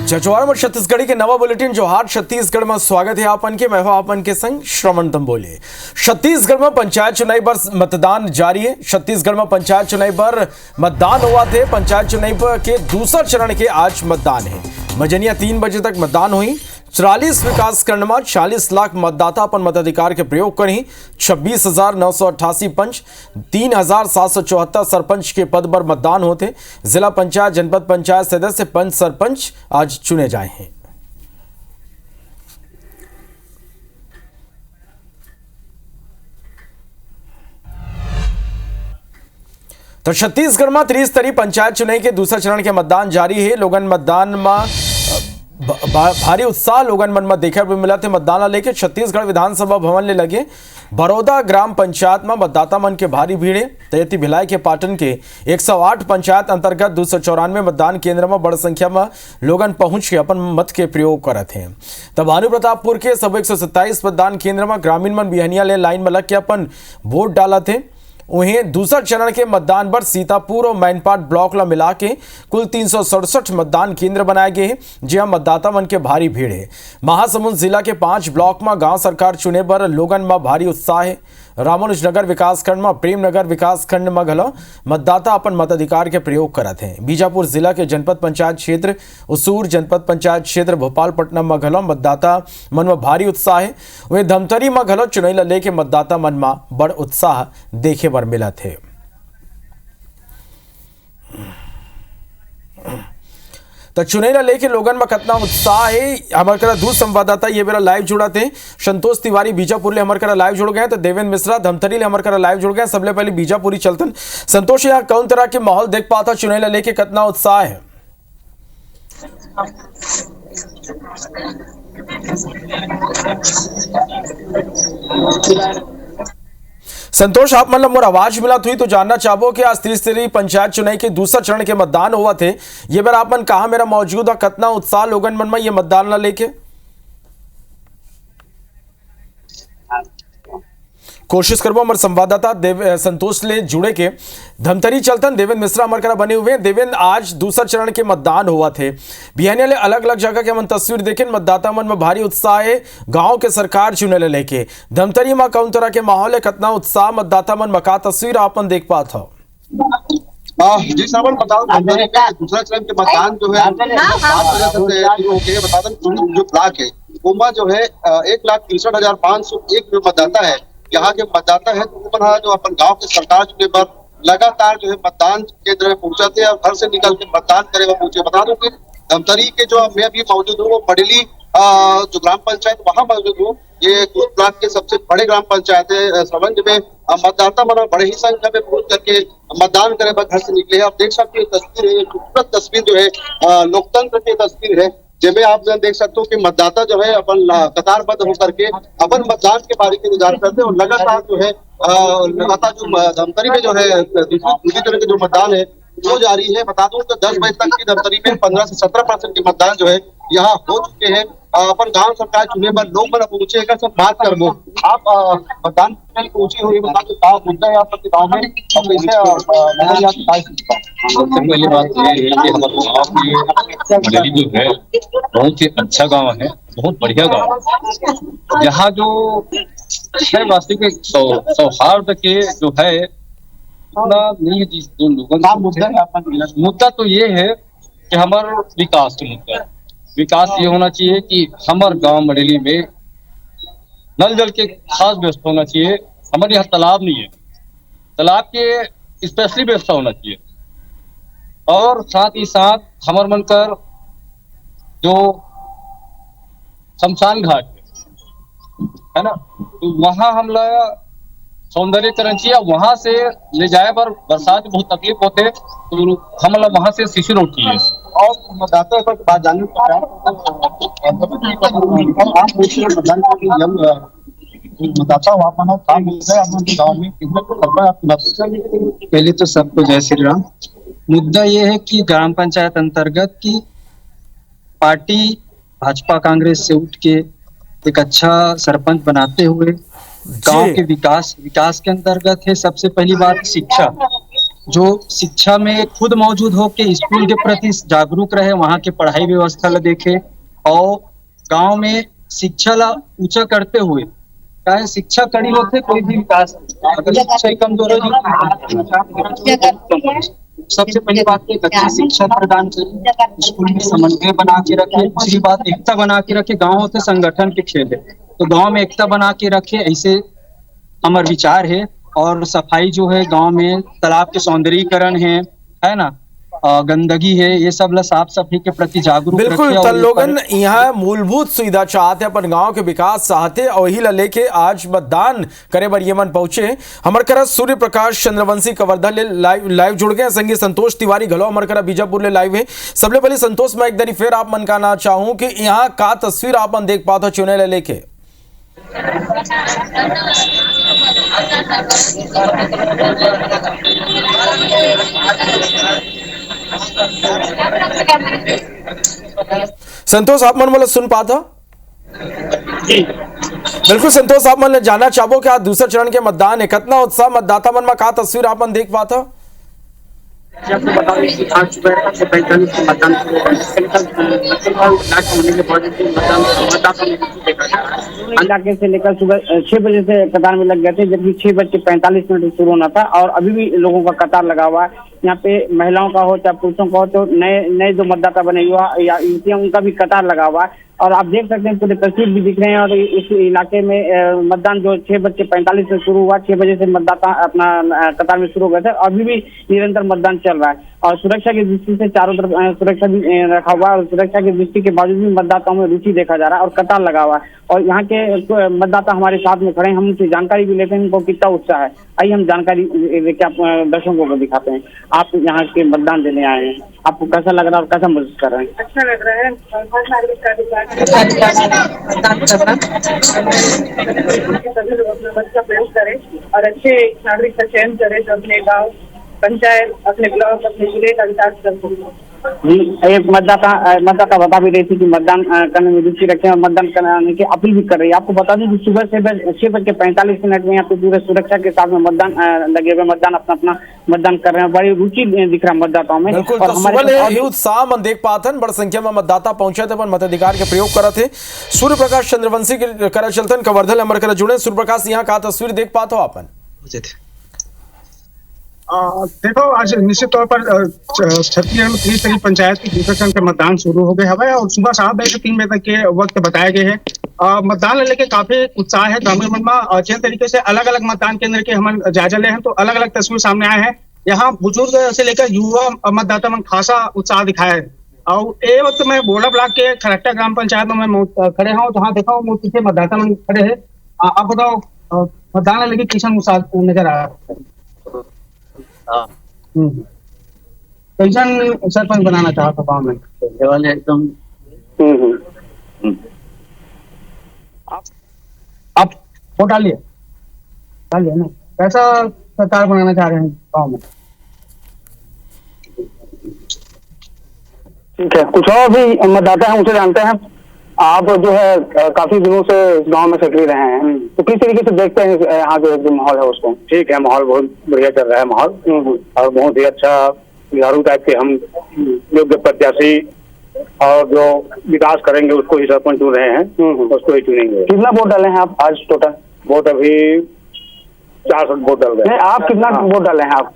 जजवार में छत्तीसगढ़ी के नवा बुलेटिन जोहार छत्तीसगढ़ में स्वागत है आपन के। मैं हूं आपन के संग श्रवण तंबोले। छत्तीसगढ़ में पंचायत चुनाव पर मतदान जारी है। छत्तीसगढ़ में पंचायत चुनाव पर मतदान हुआ थे। पंचायत चुनाव के दूसरा चरण के आज मतदान है। मजनिया 3 बजे तक मतदान हुई। 44 विकास खंड में 40 लाख मतदाता अपन मताधिकार के प्रयोग करी। 26,988 पंच, 3,774 सरपंच के पद पर मतदान होते। जिला पंचायत, जनपद पंचायत सदस्य, पंच, सरपंच आज चुने जाए हैं। तो छत्तीसगढ़ में त्रिस्तरीय पंचायत चुनाव के दूसरा चरण के मतदान जारी है। लोगन मतदान में भारी उत्साह लोगन मन में देखने को मिला थे। मतदान लेके छत्तीसगढ़ विधानसभा भवन ले लगे बड़ौदा ग्राम पंचायत में मतदाता मन के भारी भीड़ है। तयती भिलाई के पाटन के 108 पंचायत अंतर्गत 294 मतदान केंद्र में बड़ी संख्या में लोगन पहुंच के अपन मत के प्रयोग करते हैं। तब भानु प्रतापपुर के सब 127 मतदान केंद्र में ग्रामीण मन बिहनिया ले लाइन में लग के अपन वोट डाला थे। वहीं दूसरा चरण के मतदान पर सीतापुर और मैनपाट ब्लॉक ला मिला के कुल 367 मतदान केंद्र बनाए गए हैं, जहां मतदाता मन के भारी भीड़ है। महासमुंद जिला के 5 ब्लॉक में गांव सरकार चुने पर लोगन में भारी उत्साह है। रामानुजनगर विकासखंड में, प्रेमनगर विकासखंड में घलो मतदाता अपन मताधिकार के प्रयोग करते हैं। बीजापुर जिला के जनपद पंचायत क्षेत्र उसूर, जनपद पंचायत क्षेत्र भोपालपट्टनम में घलो मतदाता मन में भारी उत्साह है। वहीं धमतरी में घलो चुनाव लेके मतदाता मन में बड़ उत्साह देखे बर मिला थे। तो चुनाव लेके लोगन में कितना उत्साह है, हमारे करा दूर संवाददाता ये मेरा लाइव जुड़ा थे। संतोष तिवारी बीजापुर ले हमारे करा लाइव जुड़ गए। तो देवेंद्र मिश्रा धमतरी ले हमारे करा लाइव जुड़ गए। सबले पहले बीजापुरी चलतन। संतोष, यहाँ कौन तरह के माहौल देख पाता चुनाव लेके कितना उत्साह है? संतोष, आप मतलब मोर आवाज मिला हुई तो जानना चाहो कि आज त्रिस्तरीय पंचायत चुनाव के दूसरा चरण के मतदान हुआ थे। ये बार आप मन कहा मेरा मौजूद है, कितना उत्साह लोगन मन में ये मतदान ला लेके? कोशिश करबो हमारे संवाददाता संतोष ले जुड़े के। धमतरी चलतन देवेंद्र मिश्रा हमारे करा बने हुए हैं। देवेंद्र, आज दूसरा चरण के मतदान हुआ थे। बिहानिया ले अलग अलग जगह के मन तस्वीर देखे, मतदाता मन में भारी उत्साह है गांव के सरकार चुने ले लेके। धमतरी में कौन तरह के माहौल है, कितना उत्साह मतदाता मन में, का तस्वीर आपन देख पात हो? जी श्रवण, बताओ धमतरी के दूसरा चरण के मतदान जो है 7 बजे से शुरू होके बता दें। जो ब्लॉक है उमा जो है 1,63,501 जो मतदाता है, यहाँ के मतदाता है जो अपन गांव के सरकार चुने पर लगातार जो है मतदान केंद्र में पहुंचाते हैं और घर से निकल के मतदान करे हुए पहुंचे। बता दूं कि धमतरी के जो मैं भी मौजूद हूँ वो बडली जो ग्राम पंचायत वहां मौजूद हूँ। ये कुछ ब्लॉक के सबसे बड़े ग्राम पंचायत है। संबंध में मतदाता मना बड़े ही संख्या में पहुंच करके मतदान करे पर घर से निकले हैं। आप देख सकते हैं तस्वीर है, ये खूबसूरत तस्वीर जो है लोकतंत्र की तस्वीर है, जिसमें आप देख सकते हो कि मतदाता जो है अपन कतारबद्ध होकर के अपन मतदान के बारे में इंतजार करते हैं। और लगातार जो है लगातार जो धमतरी में जो है दूसरी तरह के जो मतदान है वो जारी है। बता दूं तो 10 बजे तक की धमतरी में 15 से 17% के मतदान जो है यहाँ हो चुके हैं। अपन गांव सरकार चुने पर लोग बना पहुंचे सब बात कर वो आप मतदान पहुंची हुई बता मुद्दा है आपके गाँव में। सबसे पहली बात ये है कि हमारे गाँव की मंडली जो है बहुत ही अच्छा गांव है, बहुत बढ़िया गांव है। यहाँ जो शहरवासी के सौहार्द के जो है इतना नहीं है। जिस जो लोगों का मुद्दा तो ये है कि हमारा विकास का मुद्दा है। विकास ये होना चाहिए कि हमारे गांव मंडली में नल जल के खास व्यवस्था होना चाहिए। हमारे यहाँ तालाब नहीं है, तालाब के स्पेशली व्यवस्था होना चाहिए। और साथ ही साथ हमारे मनकर जो शमशान घाट है ना, तो वहां हम लोग सौंदर्यकरण चाहिए। वहां से ले जाए पर बरसात में बहुत तकलीफ होते तो हम लोग वहां से सीसी रोड चाहिए। और मतदाता पर बात जानने मतदाता पहले तो सबको जय श्री राम। मुद्दा ये है कि ग्राम पंचायत अंतर्गत की पार्टी भाजपा कांग्रेस से उठ के एक अच्छा सरपंच बनाते हुए गांव के विकास के अंतर्गत है। सबसे पहली बात शिक्षा, जो शिक्षा में खुद मौजूद हो के स्कूल के प्रति जागरूक रहे, वहाँ के पढ़ाई व्यवस्था ला देखे और गांव में शिक्षा ला ऊंचा करते हुए, चाहे शिक्षा कड़ी होते कोई भी विकास, अगर शिक्षा ही कमजोर हो सबसे पहली बात एक अच्छी शिक्षा प्रदान करें, स्कूल में समन्वय बना के रखे, दूसरी बात एकता बना के रखे। गांव होते संगठन के खेल है, तो गांव में एकता बना के रखे, ऐसे हमारे विचार है। और सफाई जो है गांव में, तालाब के सौंदर्यीकरण है ना, गंदगी है, ये सब ला साफ सफाई के प्रति जागरूक बिल्कुल रखे। तन लोगन यहाँ मूलभूत सुविधा चाहते, अपन गांव के विकास चाहते और वही ला लेके आज मतदान करे बर येमन पहुंचे। हमर करा सूर्य प्रकाश चंद्रवंशी कवर्धा ले लाइव जुड़ गए, संगी संतोष तिवारी घलो हमर करा बीजापुर ले लाइव है। सबले पहले संतोष, मैं एक दरी फिर आप मन का ना चाहूं कि यहाँ का तस्वीर आप मन देख पाते हो चुने ले लेके। संतोष आप मन मोला सुन पाता? बिल्कुल संतोष, आप मन जानना चाहो कि आज दूसरे चरण के मतदान है, कितना उत्साह मतदाता मन में का तस्वीर आप मन देख पाता? आपको बता दें कि आज सुबह 8:45 मतदान शुरू होगा। इलाके से लेकर सुबह 6 बजे से कतार में लग गए थे, जबकि 6:45 शुरू होना था और अभी भी लोगों का कतार लगा हुआ है। यहाँ पे महिलाओं का हो चाहे पुरुषों का हो, तो नए जो मतदाता बने हुआ या युवतियां, उनका भी कतार लगा हुआ है। और आप देख सकते हैं पूरे तस्वीर भी दिख रहे हैं। और इस इलाके में मतदान जो 6:45 से शुरू हुआ, 6 बजे से मतदाता अपना कतार में शुरू हो गए थे, अभी भी निरंतर मतदान चल रहा है। और सुरक्षा की दृष्टि से चारों तरफ सुरक्षा भी रखा हुआ है और सुरक्षा की दृष्टि के बावजूद भी मतदाताओं में रुचि देखा जा रहा है और कतार लगा हुआ है। और यहाँ के मतदाता हमारे साथ में खड़े हैं, हम उनसे जानकारी भी लेते हैं उनको कितना उत्साह है। आइए हम जानकारी लेके आप दर्शकों को दिखाते हैं। आप यहाँ के मतदान देने आए हैं, आपको कैसा लग रहा है और कैसा महसूस कर रहे हैं? अच्छा लग रहा है, हर नागरिक का अधिकार सभी लोग अपना मत का प्रयोग करें और अच्छे नागरिक का चयन करें जो अपने गाँव, पंचायत, अपने ब्लॉक, अपने जिले का विकास कर सकें। एक मतदाता बता भी रही थी कि मतदान करने में रुचि रखें और मतदान कराने की अपील भी कर रही है। आपको बता दें कि सुबह से 6:45 में यहाँ पे पूरे सुरक्षा के साथ में मतदान लगे हुए मतदान अपना मतदान कर रहे हैं। बड़ी रुचि दिख रहा है मतदाताओं में। बिल्कुल, तो सुबह उत्साह मन देख पाथन, बड़ संख्या में मतदाता पहुंचे थे, अपन मताधिकार के प्रयोग करा थे। सूर्य प्रकाश चंद्रवंशी के करा चलतन कवर्धा हमर करा जुड़े। सूर्य प्रकाश, यहाँ का तस्वीर देख पाते हो अपन? देखो, आज निश्चित तौर पर छत्तीसगढ़ में 30 तरी पंचायत की दूसरे चरण के मतदान शुरू हो गए हवा और सुबह 7 बजे से 3 बजे तक के वक्त बताए गए हैं। मतदान लेके काफी उत्साह है ग्रामीण मन में। जिन तरीके से अलग अलग मतदान केंद्र के हम जायजा ले हैं, तो अलग अलग तस्वीर सामने आए हैं। यहाँ बुजुर्ग से लेकर युवा मतदाता में खासा उत्साह दिखाया है। और ये वक्त मैं बोला ब्लॉक के खरट्टा ग्राम पंचायत में मैं खड़े हूँ, जहाँ देखा हूँ पीछे मतदाता मन खड़े है। आप बताओ मतदान लेके किसान उत्साह नजर आ रहा है? कैसन सरपंच बनाना चाहता गाँव में? एकदम आप वोट डालिए ना, कैसा सरकार बनाना चाह रहे हैं गाँव में? ठीक है, कुछ और भी मतदाता हैं उनसे जानते हैं। आप जो है काफी दिनों से गांव में सक्रिय रहे हैं, तो किस तरीके से देखते हैं यहाँ जो जो माहौल है उसको? ठीक है, माहौल बहुत बढ़िया चल रहा है माहौल, और बहुत ही अच्छा झाड़ू टाइप के हम योग्य प्रत्याशी और जो विकास करेंगे उसको ही सरपंच चुन रहे हैं, उसको ही चुनेंगे। कितना वोट डाले हैं आप आज टोटल? वोट अभी 400 वोट डाल गए। आप कितना वोट डाले हैं आप?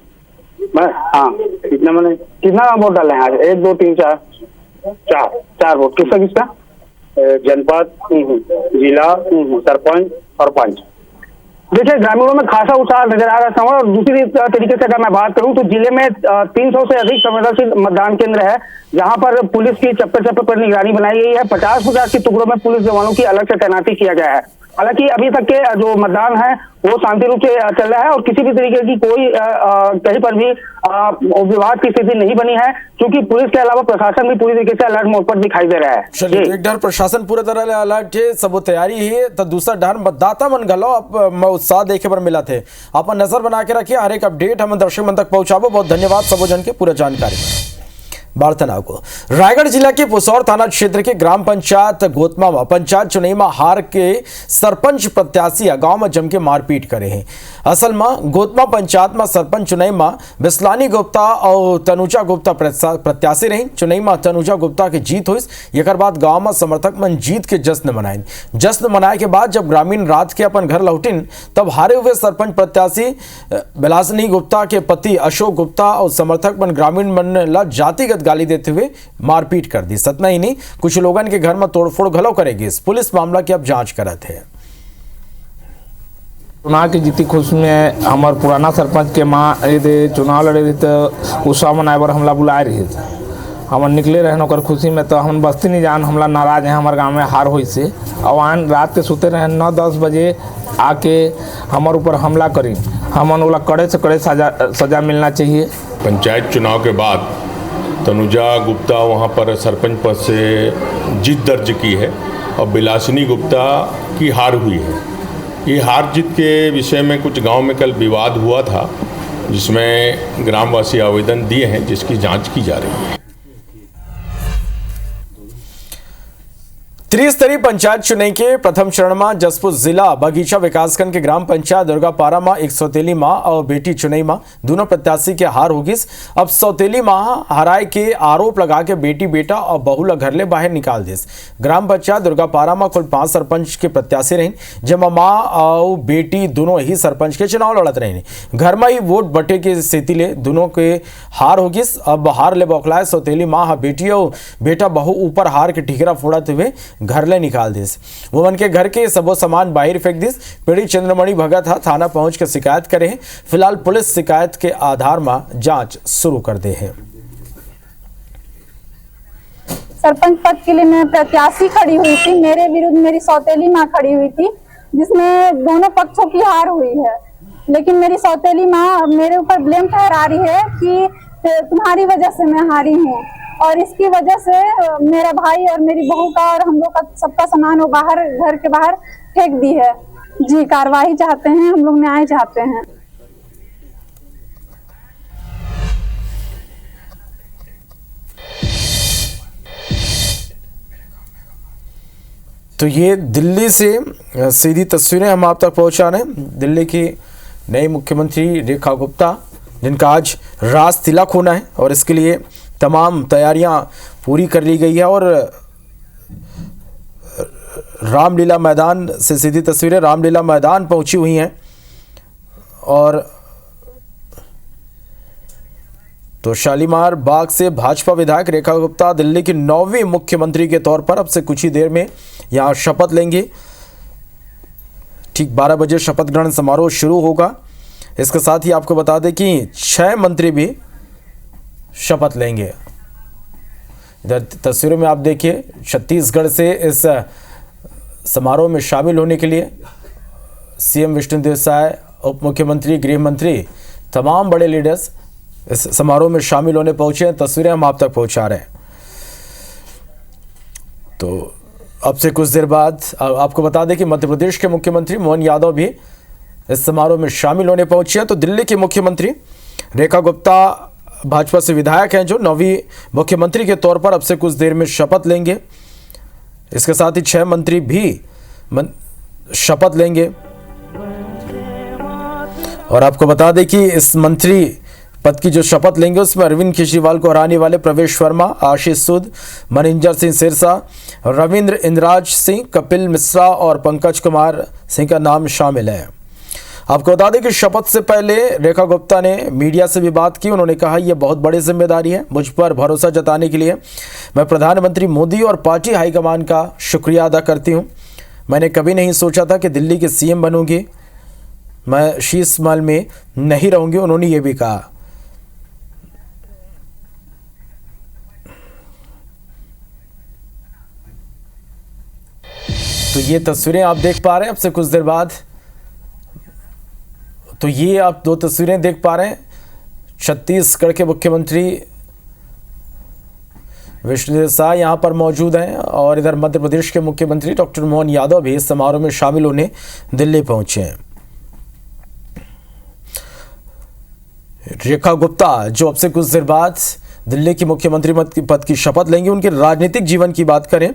मैं हाँ, कितना मैंने कितना वोट डाले हैं आज? 1 2 3 4 4 वोट। किसका किसका? जनपद, जिला, सरपंच और पंच। देखिए, ग्रामीणों में खासा उत्साह नजर आ रहा है। और दूसरी तरीके से अगर मैं बात करूं तो जिले में 300 से अधिक संवेदनशील मतदान केंद्र है, जहां पर पुलिस की चप्पे पर निगरानी बनाई गई है। 50-50 के टुकड़ों में पुलिस जवानों की अलग से तैनाती किया गया है। हालांकि अभी तक के जो मतदान है वो शांति रूप से चल रहा है और किसी भी तरीके की कोई कहीं पर भी विवाद की स्थिति नहीं बनी है, क्योंकि पुलिस के अलावा प्रशासन भी पूरी तरीके से अलर्ट मोड पर दिखाई दे रहा है। चलिए, एक डर प्रशासन पूरे तरह अलर्ट है, सब तैयारी है, तो दूसरा डर मतदाता मन गलो उत्साह देखे पर मिला थे। अपन नजर बना के रखिए, हर एक अपडेट हम दर्शक मन तक पहुंचाबो। बहुत धन्यवाद सबो जन के पूरा जानकारी। वार्तालाप को। रायगढ़ जिला के पुसौर थाना क्षेत्र के ग्राम पंचायत गोतमा में पंचायत चुनाव में हार के सरपंच प्रत्याशी गांव में जम के मारपीट करे हैं। असल में गोतमा पंचायत में सरपंच चुनाव में बिस्लानी गुप्ता और तनुजा गुप्ता प्रत्याशी रही। चुनाव में तनुजा गुप्ता की जीत हुई। एक बाद गांव में समर्थक मन जीत के जश्न मनाए के बाद जब ग्रामीण रात के अपन घर लौटिन तब हारे हुए सरपंच प्रत्याशी बिलासनी गुप्ता के पति अशोक गुप्ता और समर्थक मन ग्रामीण मन ला जातिगत गाली देते हुए मारपीट कर दी। सतना ही नहीं, कुछ लोगों के घर में तोड़फोड़ घलो करेगी। पुलिस मामला की अब जांच करत है। चुनाव की जीती खुश में हमार पुराना सरपंच के माँ यदि चुनाव लड़े रही तो उत्सव मनाए बर हमला बुलाए रही थे। हम निकले रहे ओकर खुशी में तो हम बस्ती नहीं जान हमला नाराज हैं। हमारे गांव में हार हुई से और रात के सोते रहे 9-10 बजे आके हमारे ऊपर हमला करी। हम ओला कड़े से कड़े सजा मिलना चाहिए। पंचायत चुनाव के बाद तनुजा गुप्ता वहां पर सरपंच पद से जीत दर्ज की है और बिलासिनी गुप्ता की हार हुई है। ये हार जीत के विषय में कुछ गांव में कल विवाद हुआ था जिसमें ग्रामवासी आवेदन दिए हैं जिसकी जांच की जा रही है। त्रिस्तरीय पंचायत चुनाव के प्रथम चरण में जसपुर जिला बगीचा विकासखंड के ग्राम पंचायत दुर्गापारा में एक सौतेली मां और बेटी चुनाव में दोनों प्रत्याशी के हार होगी। अब सौतेली मां हराए के आरोप लगा के बेटी बेटा और बहू ला घर ले बाहर निकाल दी। ग्राम पंचायत दुर्गापारा में कुल 5 सरपंच के प्रत्याशी रही जिसमें मां और बेटी दोनों ही सरपंच के चुनाव लड़त रही। घर में ही वोट बटे के स्थिति ले दोनों के हार होगी। अब हार ले बौखलाए सौतेली मां बेटी और बेटा बहू ऊपर हार के ठीकरा फोड़ते हुए घर ले निकाल दिस। वो मन के घर के सबो सामान बाहर फेंक दिस। पीड़ित चंद्रमणि भगत थाना पहुंच के शिकायत करे हैं। फिलहाल पुलिस शिकायत के आधार में जांच शुरू कर दे है। सरपंच पद के लिए मैं प्रत्याशी खड़ी हुई थी। मेरे विरुद्ध मेरी सौतेली माँ खड़ी हुई थी जिसमें दोनों पक्षों की हार हुई है। लेकिन मेरी सौतेली माँ मेरे ऊपर ब्लेम ठहरा रही है कि तुम्हारी वजह से मैं हारी हूँ और इसकी वजह से मेरा भाई और मेरी बहू का और हम लोग का सबका सामान वो बाहर घर के बाहर फेंक दी है। जी, कार्रवाई चाहते हैं, हम लोग न्याय चाहते हैं। तो ये दिल्ली से सीधी तस्वीरें हम आप तक पहुंचा रहे हैं। दिल्ली की नई मुख्यमंत्री रेखा गुप्ता जिनका आज राज तिलक होना है और इसके लिए तमाम तैयारियां पूरी कर ली गई है। और रामलीला मैदान से सीधी तस्वीरें रामलीला मैदान पहुंची हुई हैं। और तो शालीमार बाग से भाजपा विधायक रेखा गुप्ता दिल्ली की 9वीं मुख्यमंत्री के तौर पर अब से कुछ ही देर में यहां शपथ लेंगे। ठीक 12 बजे शपथ ग्रहण समारोह शुरू होगा। इसके साथ ही आपको बता दें कि 6 मंत्री भी शपथ लेंगे। इधर तस्वीरों में आप देखिए छत्तीसगढ़ से इस समारोह में शामिल होने के लिए सीएम विष्णुदेव साय, उप मुख्यमंत्री, गृह मंत्री, तमाम बड़े लीडर्स इस समारोह में शामिल होने पहुंचे हैं। तस्वीरें हम आप तक पहुंचा रहे हैं। तो अब से कुछ देर बाद आपको बता दें कि मध्य प्रदेश के मुख्यमंत्री मोहन यादव भी इस समारोह में शामिल होने पहुंचे हैं। तो दिल्ली की मुख्यमंत्री रेखा गुप्ता भाजपा से विधायक हैं जो 9वीं मुख्यमंत्री के तौर पर अब से कुछ देर में शपथ लेंगे। इसके साथ ही 6 मंत्री भी शपथ लेंगे। और आपको बता दें कि इस मंत्री पद की जो शपथ लेंगे उसमें अरविंद केजरीवाल को हराने वाले प्रवेश वर्मा, आशीष सूद, मनिंदर सिंह सिरसा, रविंद्र इंद्राज सिंह, कपिल मिश्रा और पंकज कुमार सिंह का नाम शामिल है। आपको बता दें कि शपथ से पहले रेखा गुप्ता ने मीडिया से भी बात की। उन्होंने कहा यह बहुत बड़ी जिम्मेदारी है। मुझ पर भरोसा जताने के लिए मैं प्रधानमंत्री मोदी और पार्टी हाईकमान का शुक्रिया अदा करती हूं। मैंने कभी नहीं सोचा था कि दिल्ली के सीएम बनूंगी, मैं शीश महल में नहीं रहूंगी, उन्होंने ये भी कहा। तो ये तस्वीरें आप देख पा रहे हैं अब से कुछ देर बाद। तो ये आप 2 तस्वीरें देख पा रहे हैं। छत्तीसगढ़ के मुख्यमंत्री विष्णुदेव साय यहाँ पर मौजूद हैं और इधर मध्य प्रदेश के मुख्यमंत्री डॉक्टर मोहन यादव भी इस समारोह में शामिल होने दिल्ली पहुंचे हैं। रेखा गुप्ता जो अब से कुछ देर बाद दिल्ली की मुख्यमंत्री पद की शपथ लेंगी। उनके राजनीतिक जीवन की बात करें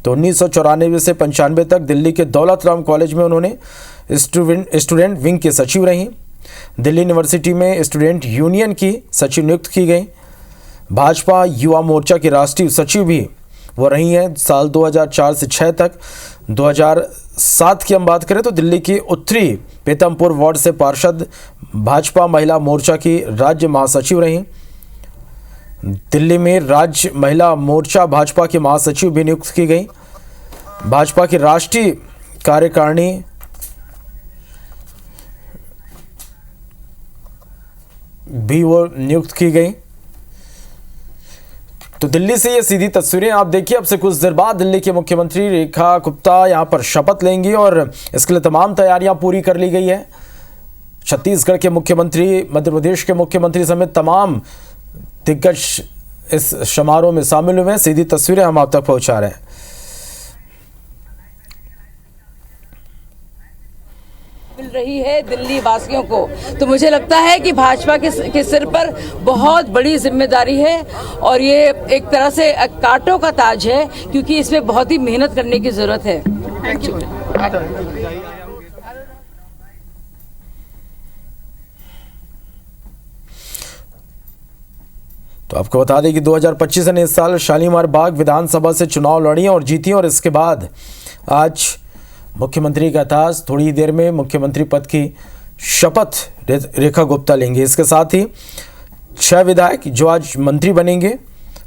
तो 1994 से 95 तक दिल्ली के दौलत राम कॉलेज में उन्होंने स्टूडेंट विंग के सचिव रहीं। दिल्ली यूनिवर्सिटी में स्टूडेंट यूनियन की सचिव नियुक्त की गई। भाजपा युवा मोर्चा की राष्ट्रीय सचिव भी वो रही हैं साल 2004 से 6 तक। 2007 की हम बात करें तो दिल्ली की उत्तरी पीतमपुर वार्ड से पार्षद, भाजपा महिला मोर्चा की राज्य महासचिव रहीं। दिल्ली में राज्य महिला मोर्चा भाजपा की महासचिव भी नियुक्त की गई। भाजपा की राष्ट्रीय कार्यकारिणी भी वो नियुक्त की गई। तो दिल्ली से ये सीधी तस्वीरें आप देखिए। अब से कुछ देर बाद दिल्ली के मुख्यमंत्री रेखा गुप्ता यहां पर शपथ लेंगी और इसके लिए तमाम तैयारियां पूरी कर ली गई है। छत्तीसगढ़ के मुख्यमंत्री, मध्य प्रदेश के मुख्यमंत्री समेत तमाम दिग्गज इस समारोह में शामिल हुए हैं। सीधी तस्वीरें हम आप तक पहुंचा रहे हैं। मिल रही है दिल्ली वासियों को, तो मुझे लगता है कि भाजपा के सिर पर बहुत बड़ी जिम्मेदारी है और ये एक तरह से कांटों का ताज है, क्योंकि इसमें बहुत ही मेहनत करने की जरूरत है। Thank you. तो आपको बता दें कि 2025 ने इस साल शालीमार बाग विधानसभा से चुनाव लड़ी और जीती और इसके बाद आज मुख्यमंत्री का इतिहास। थोड़ी ही देर में मुख्यमंत्री पद की शपथ रेखा गुप्ता लेंगे। इसके साथ ही 6 विधायक जो आज मंत्री बनेंगे।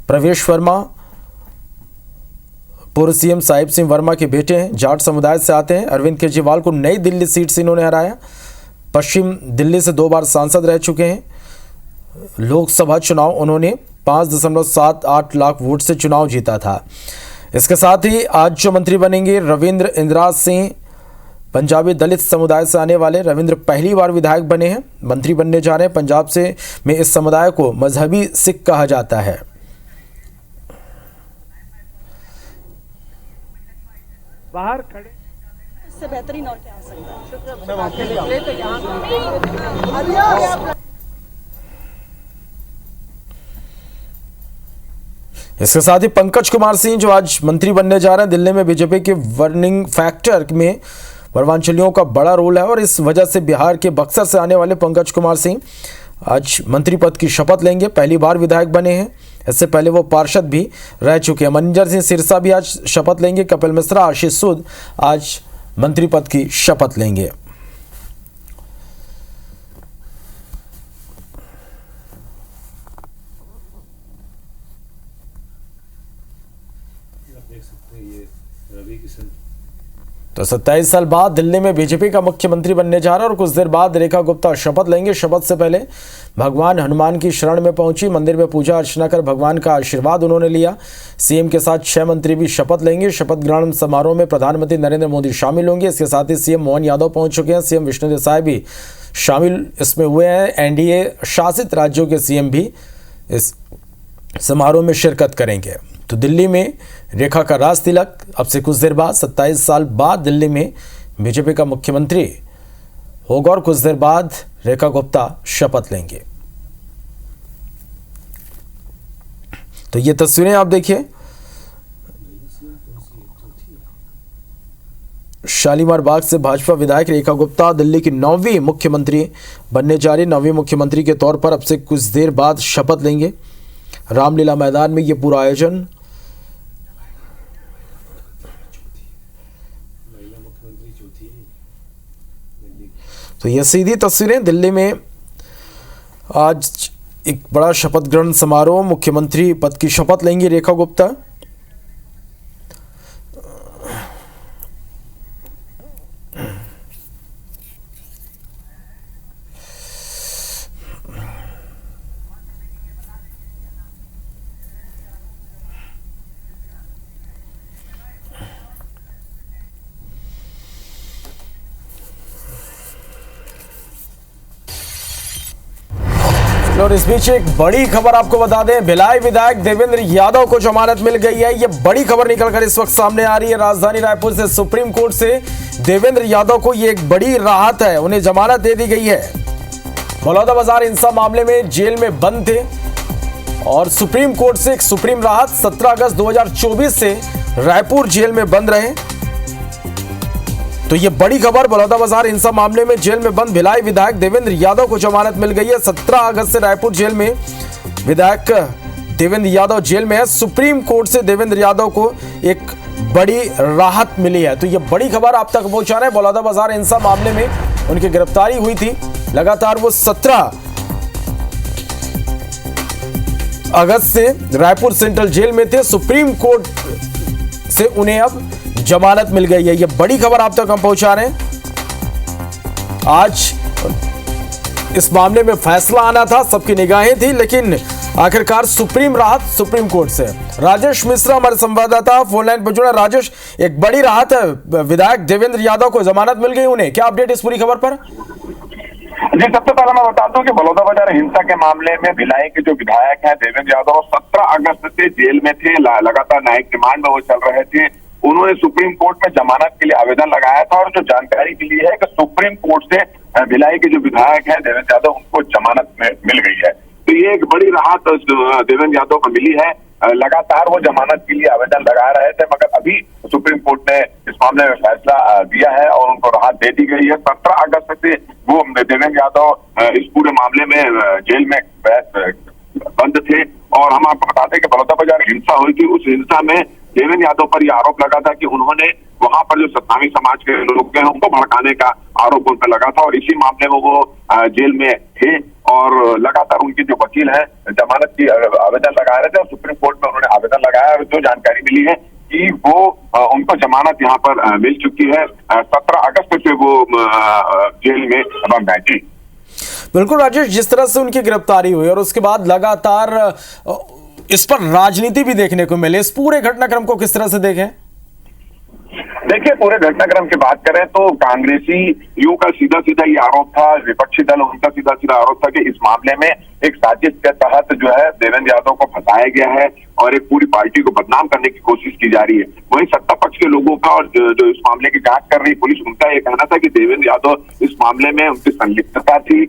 प्रवेश वर्मा पूर्व सीएम साहिब सिंह वर्मा के बेटे हैं, जाट समुदाय से आते हैं। अरविंद केजरीवाल को नई दिल्ली सीट से इन्होंने हराया। पश्चिम दिल्ली से 2 बार सांसद रह चुके हैं। लोकसभा चुनाव उन्होंने 5.78 लाख वोट से चुनाव जीता था। इसके साथ ही आज जो मंत्री बनेंगे रविंद्र इंदिरा सिंह, पंजाबी दलित समुदाय से आने वाले रविंद्र पहली बार विधायक बने हैं, मंत्री बनने जा रहे हैं। पंजाब से में इस समुदाय को मजहबी सिख कहा जाता है। बाहर खड़े इससे बेहतरीन और क्या हो सकता है। इसके साथ ही पंकज कुमार सिंह जो आज मंत्री बनने जा रहे हैं। दिल्ली में बीजेपी के वर्निंग फैक्टर में पूर्वांचलियों का बड़ा रोल है और इस वजह से बिहार के बक्सर से आने वाले पंकज कुमार सिंह आज मंत्री पद की शपथ लेंगे। पहली बार विधायक बने हैं, इससे पहले वो पार्षद भी रह चुके हैं। मनंजर सिंह सिरसा भी आज शपथ लेंगे। कपिल मिश्रा, आशीष सूद आज मंत्री पद की शपथ लेंगे। तो 27 साल बाद दिल्ली में बीजेपी का मुख्यमंत्री बनने जा रहा है और कुछ देर बाद रेखा गुप्ता शपथ लेंगे। शपथ से पहले भगवान हनुमान की शरण में पहुंची, मंदिर में पूजा अर्चना कर भगवान का आशीर्वाद उन्होंने लिया। सीएम के साथ 6 मंत्री भी शपथ लेंगे। शपथ ग्रहण समारोह में प्रधानमंत्री नरेंद्र मोदी शामिल होंगे। इसके साथ ही सीएम मोहन यादव पहुंच चुके हैं। सीएम विष्णुदेव साय भी शामिल इसमें हुए हैं। एनडीए शासित राज्यों के सीएम भी इस समारोह में शिरकत करेंगे। तो दिल्ली में रेखा का राज तिलक अब से कुछ देर बाद 27 साल बाद दिल्ली में बीजेपी का मुख्यमंत्री होगा और कुछ देर बाद रेखा गुप्ता शपथ लेंगे। तो ये तस्वीरें आप देखिए। शालीमार बाग से भाजपा विधायक रेखा गुप्ता दिल्ली की 9वीं मुख्यमंत्री बनने जा रही। 9वीं मुख्यमंत्री के तौर पर अब से कुछ देर बाद शपथ लेंगे। रामलीला मैदान में ये पूरा आयोजन। तो ये सीधी तस्वीरें दिल्ली में आज एक बड़ा शपथ ग्रहण समारोह। मुख्यमंत्री पद की शपथ लेंगी रेखा गुप्ता। और इस बीच एक बड़ी खबर आपको बता दें, भिलाई विधायक देवेंद्र यादव को जमानत मिल गई है। ये बड़ी खबर निकलकर इस वक्त सामने आ रही है। राजधानी रायपुर से सुप्रीम कोर्ट से देवेंद्र यादव को ये एक बड़ी राहत है, उन्हें जमानत दे दी गई है। बलौदाबाजार हिंसा मामले में जेल में बंद थे और सुप्रीम कोर्ट से एक सुप्रीम राहत, 17 अगस्त 2024 से रायपुर जेल में बंद रहे। तो ये बड़ी खबर, बलौदाबाजार हिंसा मामले में जेल में बंद भिलाई विधायक देवेंद्र यादव को जमानत मिल गई है। 17 अगस्त से रायपुर जेल में विधायक देवेंद्र यादव जेल में है। सुप्रीम कोर्ट से देवेंद्र यादव को एक बड़ी राहत मिली है। तो ये बड़ी खबर आप तक पहुंचा रहे हैं। बलौदाबाजार हिंसा मामले में उनकी गिरफ्तारी हुई थी, लगातार वो 17 अगस्त से रायपुर सेंट्रल जेल में थे। सुप्रीम कोर्ट से उन्हें अब जमानत मिल गई है। ये बड़ी खबर आप तक हम पहुंचा रहे हैं। आज इस मामले में फैसला आना था, सबकी निगाहें थी, लेकिन आखिरकार सुप्रीम राहत सुप्रीम कोर्ट से। राजेश मिश्रा हमारे संवाददाता फोन लाइन पर जुड़े। राजेश, एक बड़ी राहत है, विधायक देवेंद्र यादव को जमानत मिल गई उन्हें, क्या अपडेट इस पूरी खबर पर? जी, सबसे पहले मैं बता दूं कि बलौदाबाजार हिंसा के मामले में भिलाई के जो विधायक हैं देवेंद्र यादव 17 अगस्त से जेल में थे, लगातार न्यायिक रिमांड में वो चल रहे थे। उन्होंने सुप्रीम कोर्ट में जमानत के लिए आवेदन लगाया था और जो जानकारी मिली है कि सुप्रीम कोर्ट से भिलाई के जो विधायक हैं देवेंद्र यादव, उनको जमानत में मिल गई है। तो ये एक बड़ी राहत देवेंद्र यादव को मिली है। लगातार वो जमानत के लिए आवेदन लगा रहे थे, मगर अभी सुप्रीम कोर्ट ने इस मामले में फैसला दिया है और उनको राहत दे दी गई है। 17 अगस्त से वो देवेंद्र यादव इस पूरे मामले में जेल में बंद थे। और हम आपको बताते हैं कि बलौदाबाजार हिंसा हुई थी, उस हिंसा में देवेंद्र यादव पर यह आरोप लगा था कि उन्होंने वहां पर जो सत्तावी समाज के लोग हैं उनको भड़काने का आरोप उन पर लगा था और इसी मामले में वो जेल में थे और लगातार उनके जो वकील हैं जमानत की आवेदन लगा रहे थे और सुप्रीम कोर्ट में उन्होंने आवेदन लगाया और जो जानकारी मिली है कि वो उनको जमानत यहाँ पर मिल चुकी है। 17 अगस्त से वो जेल में बंद है। जी बिल्कुल राजेश, जिस तरह से उनकी गिरफ्तारी हुई और उसके बाद लगातार इस पर राजनीति भी देखने को मिले, इस पूरे घटनाक्रम को किस तरह से देखें? देखिए, पूरे घटनाक्रम की बात करें तो कांग्रेसियों का सीधा सीधा ये आरोप था, विपक्षी दल उनका सीधा सीधा आरोप था कि इस मामले में एक साजिश के तहत जो है देवेंद्र यादव को फंसाया गया है और एक पूरी पार्टी को बदनाम करने की कोशिश की जा रही है। वहीं सत्ता पक्ष के लोगों का और जो इस मामले की जांच कर रही पुलिस, उनका ये कहना था कि देवेंद्र यादव इस मामले में उनकी संलिप्तता थी।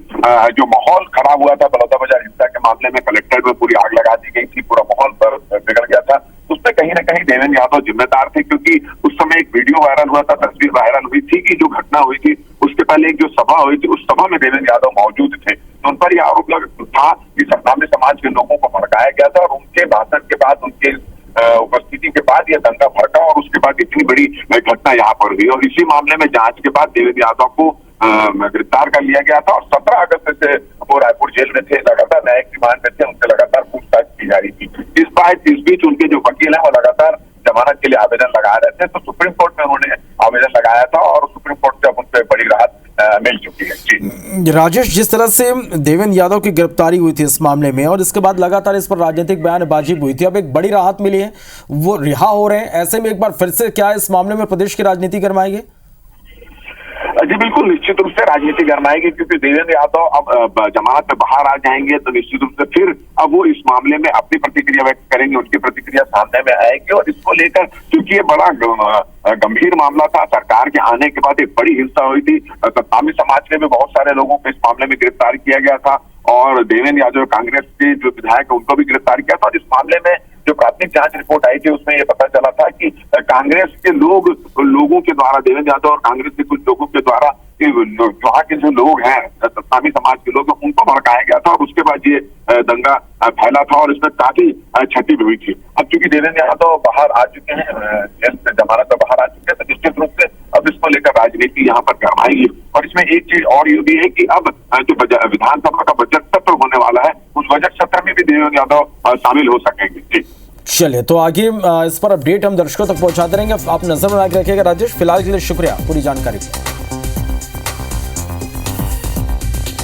जो माहौल खराब हुआ था बलौदाबाजार हिंसा के मामले में, कलेक्ट्रेट में पूरी आग लगा दी गई थी, पूरा माहौल पर बिगड़ गया था, उसमें कहीं ना कहीं देवेंद्र यादव जिम्मेदार थे क्योंकि उस समय एक वीडियो वायरल हुआ था, तस्वीर वायरल हुई थी कि जो घटना हुई थी उसके पहले एक जो सभा हुई थी उस सभा में देवेंद्र यादव मौजूद थे। तो उन पर यह आरोप था कि सत्तावी समाज के लोगों को भड़काया गया था और उनके भाषण के बाद, उनके उपस्थिति के बाद यह दंगा भड़का और उसके बाद इतनी बड़ी घटना यहाँ पर हुई और इसी मामले में जांच के बाद देवेंद्र यादव को गिरफ्तार कर लिया गया था और 17 अगस्त से वो रायपुर जेल में थे, लगातार न्यायिक रिमांड में थे, उनसे लगातार पूछताछ की जा रही थी। इस बीच उनके जो वकील हैं वो लगातार जमानत के लिए आवेदन लगा रहे थे, तो सुप्रीम कोर्ट में उन्होंने आवेदन लगाया था और सुप्रीम कोर्ट से अब उनसे बड़ी राहत मिल चुकी है। जी राजेश, जिस तरह से देवेंद्र यादव की गिरफ्तारी हुई थी इस मामले में और इसके बाद लगातार इस पर राजनीतिक बयानबाजी हुई थी, अब एक बड़ी राहत मिली है, वो रिहा हो रहे हैं, ऐसे में एक बार फिर से क्या इस मामले में प्रदेश की राजनीति गरमाएगी? जी बिल्कुल, निश्चित रूप से राजनीति गरमाएगी क्योंकि देवेंद्र यादव अब जमानत में बाहर आ जाएंगे तो निश्चित रूप से फिर अब वो इस मामले में अपनी प्रतिक्रिया व्यक्त करेंगे, उनकी प्रतिक्रिया सामने में आएगी और इसको लेकर क्योंकि ये बड़ा गंभीर मामला था, सरकार के आने के बाद एक बड़ी हिंसा हुई थी, सत्तावी समाज के भी बहुत सारे लोगों को इस मामले में गिरफ्तार किया गया था और देवेंद्र यादव कांग्रेस के जो विधायक है उनको भी गिरफ्तार किया था और इस मामले में जो प्राथमिक जांच रिपोर्ट आई थी उसमें ये पता चला था कि कांग्रेस के लोगों के द्वारा, देवेंद्र यादव और कांग्रेस के कुछ लोगों के द्वारा वहाँ के जो लोग हैं सत्तावी समाज के लोग, उनको भड़काया गया था और उसके बाद ये दंगा फैला था और इसमें काफी क्षति भी हुई थी। अब चूंकि देवेंद्र यादव बाहर आ चुके हैं, जेल से जमानत में बाहर आ चुके हैं, तो निश्चित रूप से अब इसको लेकर राजनीति यहाँ पर गरमाएगी और इसमें एक चीज और ये भी है कि अब जो विधानसभा का बजट सत्र होने वाला है उस बजट सत्र में भी देवेंद्र यादव शामिल हो सकेंगे। जी चलिए, तो आगे इस पर अपडेट हम दर्शकों तक पहुंचाते रहेंगे, आप नजर बना के रखिएगा। राजेश, फिलहाल के लिए शुक्रिया पूरी जानकारी के लिए।